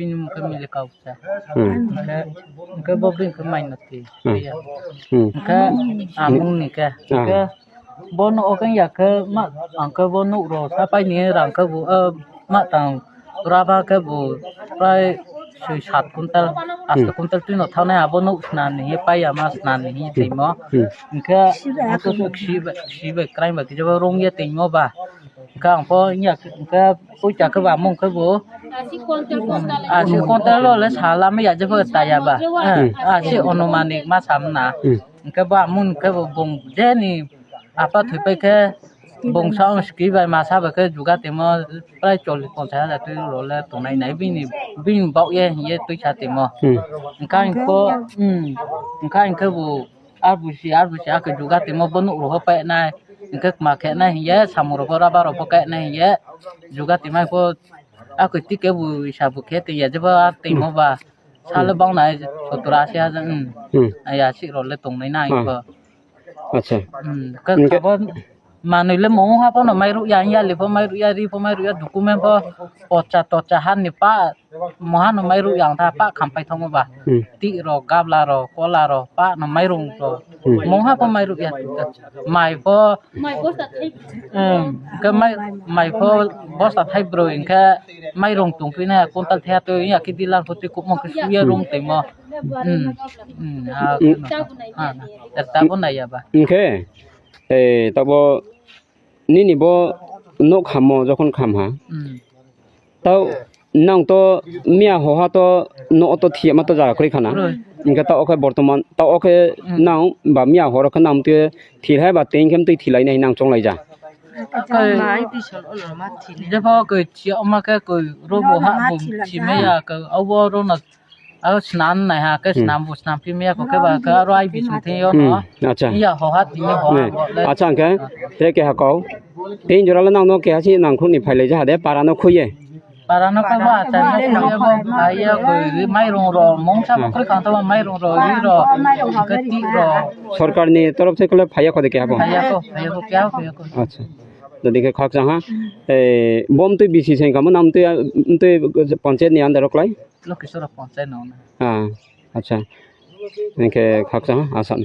bin ke milik kau sa ke bobrin ke main nanti ke amung ni ke bono okan ya ke mak angke bono ro sampai ni rang ke bu mak tang berapa ke bu prai 7 kuntal 8 kuntal tu no thau na bono snan ni pai ya mas snan ni timo ke aku si be krai ba ke jo rong ye timo ba kang po nya ke pu cha ke ba mong ke bu si kontal lo le sala me ya je ba ta ya ba si onomanik ma sam na ke ba mun ke bong je ni apa thoi pe ke bong sang ski ba ma sa ba ke juga timo prai chol kon sa da tu lo le to nai nai bin bau ye tu cha timo kang po kang ke bu arbu si ke juga timo bonu ro pa na ke ma ke na ye samuro ko ra ba ro ke na ye juga timai po aku ti ke bu sa bu ke te ye je ba timo ba sa le bang na sotura sia ya si ro le tong nai nai ko अच्छा ke po manu le mo ha po no mai ru ya le po mai ru ya dokumen po tocha han ni pa mo ha no mai ru yang tha pa kham pai thong ba ti ro gabla ro kola ro pa no mai rung ro mo ha po mai ru ya mai po ke mai po bos ta thai bro in ka mai rung tung pi na kon tal thea to ya ki dilan po ti ku mo ke suya rung te mo ta po na ya ba okay tabo nini bo nok khamo যখন kham ha tao nang to mia ho ha to no to thia ma to ja kri khana inga tao okay bortoman tao okay nang ba mia ho ra khanam te thil hai ba teng kem te thilai nei nang chong lai ja je pho ko chi ma ka ko ro bo ha bo chi me ya ko awo ro na snan này ha cái snan phim mía có cái bà cái roi bị sụt thế đó ya họ hát thì họ achang cái thế cái hako tin jora la nang no ke chi nang khun ni phai le ja de para no khuye para no ka ba ta no ya bo ai ya ko mai rong ro mong sa ko ka ta mai rong ro ri ro ka ti ro सरकार ने तरफ से कले फाया को दे के हबो क्या को अच्छा तो देखे खाक जहां बम तो बीसी से का नाम तो पंचायत ने अंदर रखलाई लोकेश्वर पंचायत ना हां अच्छा इनके खाक जहां आसान